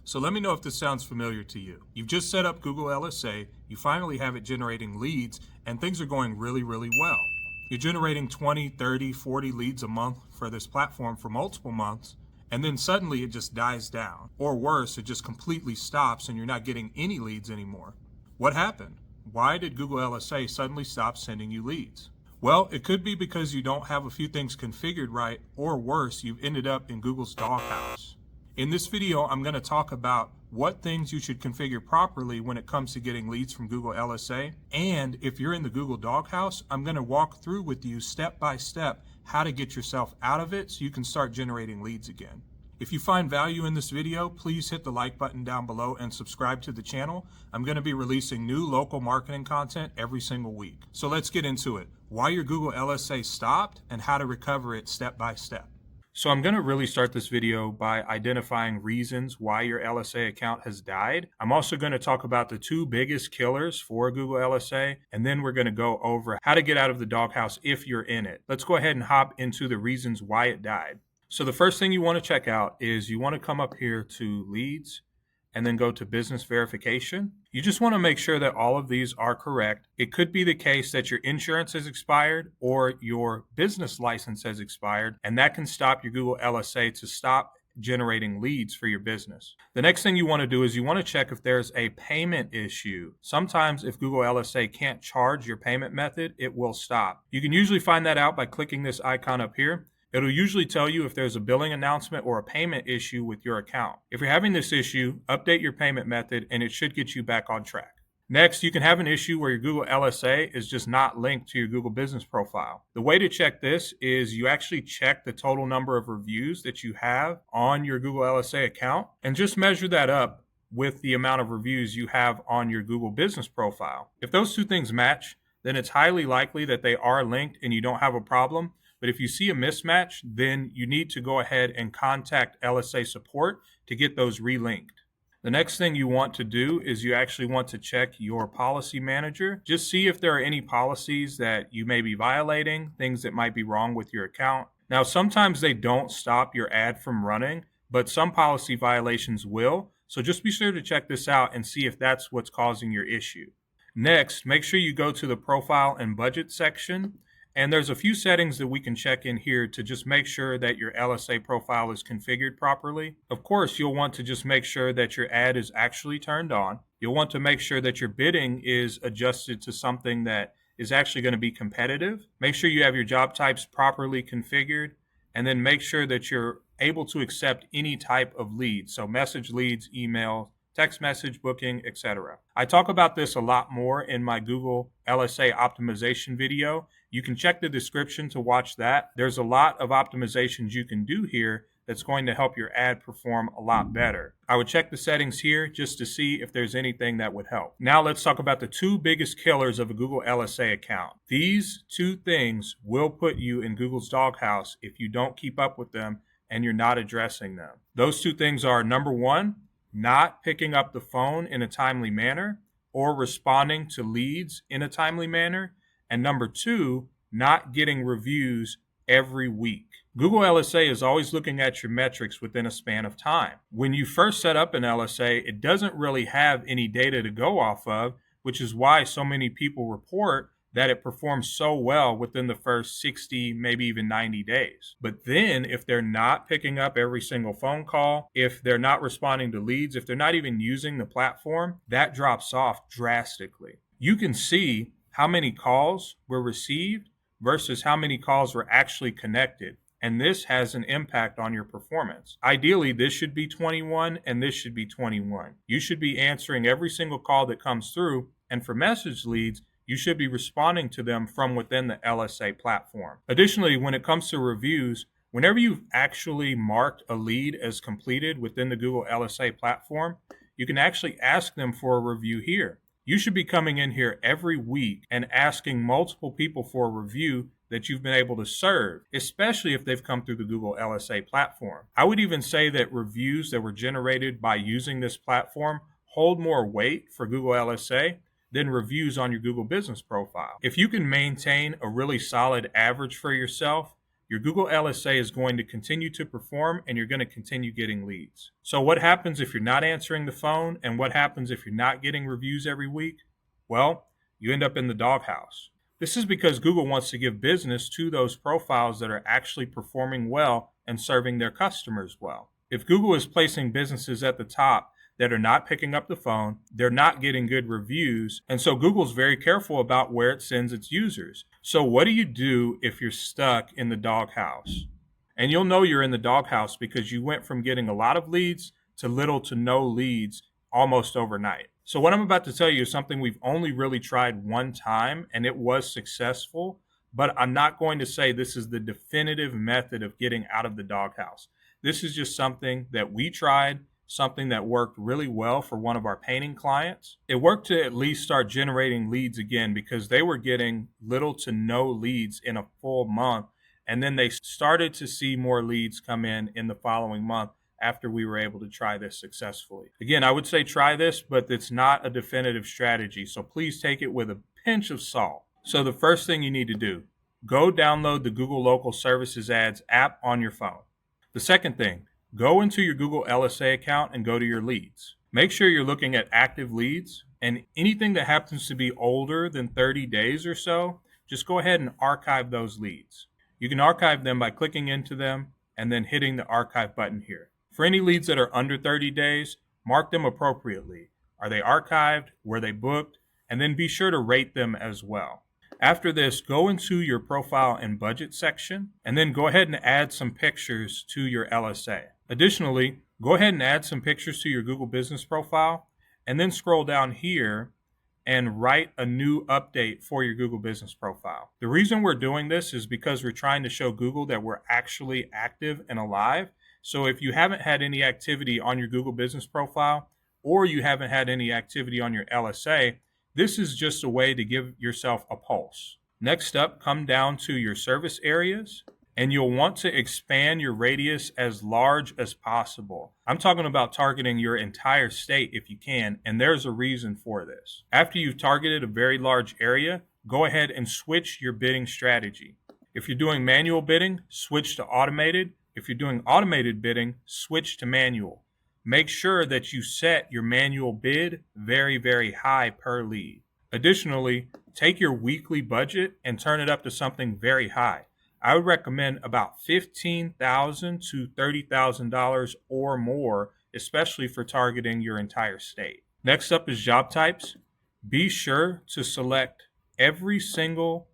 So let me know if this sounds familiar to you. You've just set up Google LSA, you finally have it generating leads, and things are going really, really well. You're generating 20, 30, 40 leads a month for this platform for multiple months, and then suddenly it just dies down. Or worse, it just completely stops and you're not getting any leads anymore. What happened? Why did Google LSA suddenly stop sending you leads? Well, it could be because you don't have a few things configured right, or worse, you've ended up in Google's doghouse. In this video, I'm going to talk about what things you should configure properly when it comes to getting leads from Google LSA. And if you're in the Google doghouse, I'm going to walk through with you step by step how to get yourself out of it so you can start generating leads again. If you find value in this video, please hit the like button down below and subscribe to the channel. I'm going to be releasing new local marketing content every single week. So let's get into it. Why your Google LSA stopped and how to recover it step by step. So I'm going to really start this video by identifying reasons why your LSA account has died. I'm also going to talk about the two biggest killers for Google LSA, and then we're going to go over how to get out of the doghouse if you're in it. Let's go ahead and hop into the reasons why it died. So the first thing you want to check out is you want to come up here to leads and then go to business verification. You just want to make sure that all of these are correct. It could be the case that your insurance has expired or your business license has expired, and that can stop your Google LSA to stop generating leads for your business. The next thing you want to do is you want to check if there's a payment issue. Sometimes if Google LSA can't charge your payment method, it will stop. You can usually find that out by clicking this icon up here. It'll usually tell you if there's a billing announcement or a payment issue with your account. If you're having this issue, update your payment method and it should get you back on track. Next, you can have an issue where your Google LSA is just not linked to your Google business profile. The way to check this is you actually check the total number of reviews that you have on your Google LSA account and just measure that up with the amount of reviews you have on your Google business profile. If those two things match, then it's highly likely that they are linked and you don't have a problem. But if you see a mismatch, then you need to go ahead and contact LSA support to get those relinked. The next thing you want to do is you actually want to check your policy manager. Just see if there are any policies that you may be violating, things that might be wrong with your account. Now, sometimes they don't stop your ad from running, but some policy violations will. So just be sure to check this out and see if that's what's causing your issue. Next, make sure you go to the profile and budget section. And there's a few settings that we can check in here to just make sure that your LSA profile is configured properly. Of course, you'll want to just make sure that your ad is actually turned on. You'll want to make sure that your bidding is adjusted to something that is actually going to be competitive. Make sure you have your job types properly configured, and then make sure that you're able to accept any type of lead. So message leads, email, text message, booking, etc. I talk about this a lot more in my Google LSA optimization video. You can check the description to watch that. There's a lot of optimizations you can do here that's going to help your ad perform a lot better. I would check the settings here just to see if there's anything that would help. Now let's talk about the two biggest killers of a Google LSA account. These two things will put you in Google's doghouse if you don't keep up with them and you're not addressing them. Those two things are, number one, not picking up the phone in a timely manner or responding to leads in a timely manner. And number two, not getting reviews every week. Google LSA is always looking at your metrics within a span of time. When you first set up an LSA, it doesn't really have any data to go off of, which is why so many people report that it performs so well within the first 60, maybe even 90 days. But then if they're not picking up every single phone call, if they're not responding to leads, if they're not even using the platform, that drops off drastically. You can see how many calls were received versus how many calls were actually connected. And this has an impact on your performance. Ideally, this should be 21 and this should be 21. You should be answering every single call that comes through. And for message leads, you should be responding to them from within the LSA platform. Additionally, when it comes to reviews, whenever you've actually marked a lead as completed within the Google LSA platform, you can actually ask them for a review here. You should be coming in here every week and asking multiple people for a review that you've been able to serve, especially if they've come through the Google LSA platform. I would even say that reviews that were generated by using this platform hold more weight for Google LSA than reviews on your Google business profile. If you can maintain a really solid average for yourself, your Google LSA is going to continue to perform and you're going to continue getting leads. So what happens if you're not answering the phone, and what happens if you're not getting reviews every week? Well, you end up in the doghouse. This is because Google wants to give business to those profiles that are actually performing well and serving their customers well. If Google is placing businesses at the top that are not picking up the phone, they're not getting good reviews, and so Google's very careful about where it sends its users. So what do you do if you're stuck in the doghouse? And you'll know you're in the doghouse because you went from getting a lot of leads to little to no leads almost overnight. So what I'm about to tell you is something we've only really tried one time, and it was successful, but I'm not going to say this is the definitive method of getting out of the doghouse. This is just something that we tried, something that worked really well for one of our painting clients. It worked to at least start generating leads again because they were getting little to no leads in a full month, and then they started to see more leads come in the following month after we were able to try this successfully. Again, I would say try this, but it's not a definitive strategy, so please take it with a pinch of salt. So the first thing you need to do, go download the Google Local Services Ads app on your phone. The second thing, go into your Google LSA account and go to your leads. Make sure you're looking at active leads, and anything that happens to be older than 30 days or so, just go ahead and archive those leads. You can archive them by clicking into them and then hitting the archive button here. For any leads that are under 30 days, mark them appropriately. Are they archived? Were they booked? And then be sure to rate them as well. After this, go into your profile and budget section, and then go ahead and add some pictures to your LSA. Additionally, go ahead and add some pictures to your Google Business profile, and then scroll down here and write a new update for your Google Business profile. The reason we're doing this is because we're trying to show Google that we're actually active and alive. So if you haven't had any activity on your Google Business profile, or you haven't had any activity on your LSA, this is just a way to give yourself a pulse. Next up, come down to your service areas, and you'll want to expand your radius as large as possible. I'm talking about targeting your entire state if you can, and there's a reason for this. After you've targeted a very large area, go ahead and switch your bidding strategy. If you're doing manual bidding, switch to automated. If you're doing automated bidding, switch to manual. Make sure that you set your manual bid very, very high per lead. Additionally, take your weekly budget and turn it up to something very high. I would recommend about $15,000 to $30,000 or more, especially for targeting your entire state. Next up is job types. Be sure to select every single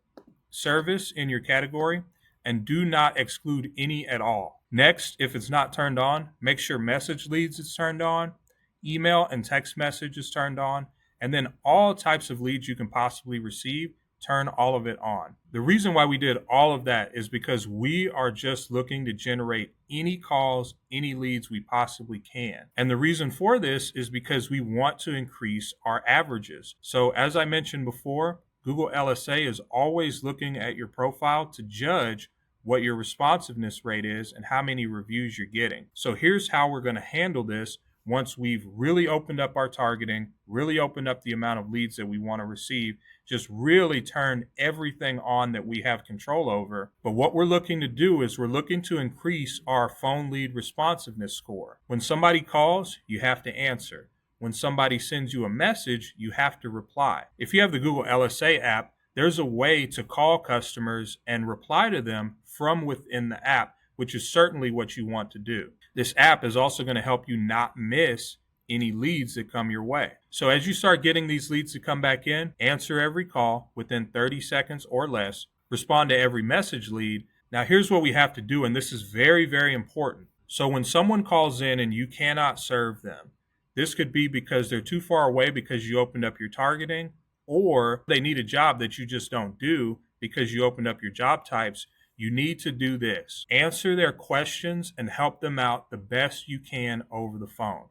service in your category and do not exclude any at all. Next, if it's not turned on, make sure message leads is turned on, email and text message is turned on, and then all types of leads you can possibly receive, turn all of it on. The reason why we did all of that is because we are just looking to generate any calls, any leads we possibly can. And the reason for this is because we want to increase our averages. So as I mentioned before, Google LSA is always looking at your profile to judge what your responsiveness rate is and how many reviews you're getting. So here's how we're going to handle this once we've really opened up our targeting, really opened up the amount of leads that we want to receive, just really turn everything on that we have control over. But what we're looking to do is we're looking to increase our phone lead responsiveness score. When somebody calls, you have to answer. When somebody sends you a message, you have to reply. If you have the Google LSA app, there's a way to call customers and reply to them from within the app, which is certainly what you want to do. This app is also going to help you not miss any leads that come your way. So as you start getting these leads to come back in, answer every call within 30 seconds or less, respond to every message lead. Now here's what we have to do, and this is very, very important. So when someone calls in and you cannot serve them, this could be because they're too far away because you opened up your targeting, or they need a job that you just don't do because you opened up your job types. You need to do this. Answer their questions and help them out the best you can over the phone.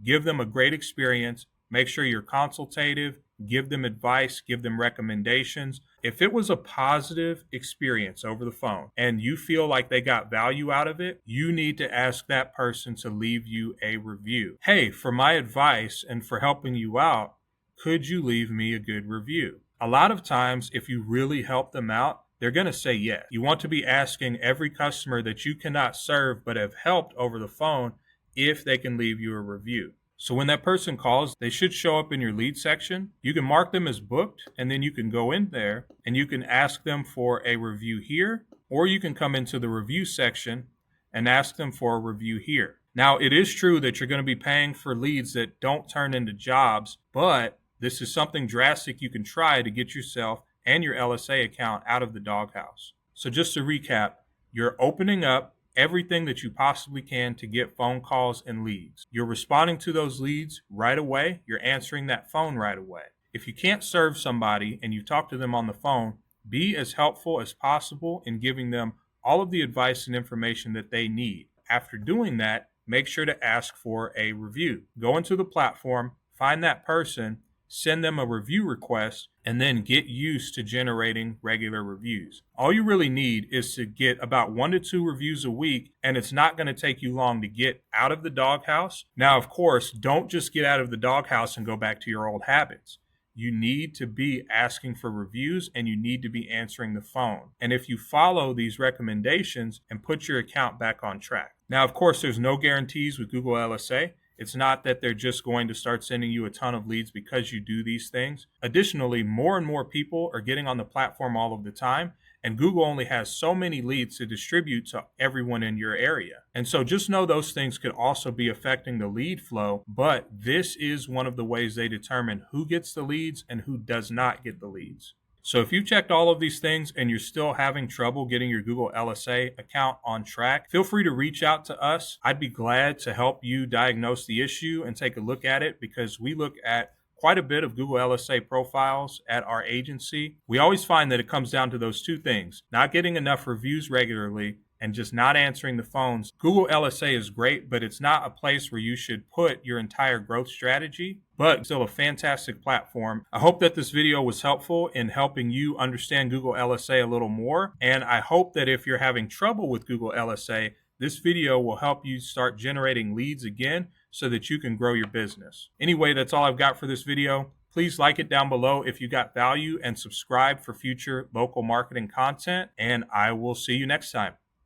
Give them a great experience. Make sure you're consultative. Give them advice. Give them recommendations. If it was a positive experience over the phone and you feel like they got value out of it, you need to ask that person to leave you a review. Hey, for my advice and for helping you out, could you leave me a good review? A lot of times, if you really help them out, they're going to say yes. You want to be asking every customer that you cannot serve but have helped over the phone if they can leave you a review. So when that person calls, they should show up in your lead section. You can mark them as booked, and then you can go in there and you can ask them for a review here, or you can come into the review section and ask them for a review here. Now, it is true that you're going to be paying for leads that don't turn into jobs, but this is something drastic you can try to get yourself and your LSA account out of the doghouse. So just to recap, you're opening up everything that you possibly can to get phone calls and leads. You're responding to those leads right away. You're answering that phone right away. If you can't serve somebody and you talk to them on the phone, be as helpful as possible in giving them all of the advice and information that they need. After doing that, make sure to ask for a review. Go into the platform, find that person, send them a review request, and then get used to generating regular reviews. All you really need is to get about 1 to 2 reviews a week, and it's not going to take you long to get out of the doghouse. Now, of course, don't just get out of the doghouse and go back to your old habits. You need to be asking for reviews, and you need to be answering the phone. And if you follow these recommendations and put your account back on track. Now, of course, there's no guarantees with Google LSA. It's not that they're just going to start sending you a ton of leads because you do these things. Additionally, more and more people are getting on the platform all of the time, and Google only has so many leads to distribute to everyone in your area. And so just know those things could also be affecting the lead flow, but this is one of the ways they determine who gets the leads and who does not get the leads. So if you checked all of these things and you're still having trouble getting your Google LSA account on track, feel free to reach out to us. I'd be glad to help you diagnose the issue and take a look at it, because we look at quite a bit of Google LSA profiles at our agency. We always find that it comes down to those two things: not getting enough reviews regularly and just not answering the phones. Google LSA is great, but it's not a place where you should put your entire growth strategy, but still a fantastic platform. I hope that this video was helpful in helping you understand Google LSA a little more. And I hope that if you're having trouble with Google LSA, this video will help you start generating leads again so that you can grow your business. Anyway, that's all I've got for this video. Please like it down below if you got value, and subscribe for future local marketing content. And I will see you next time.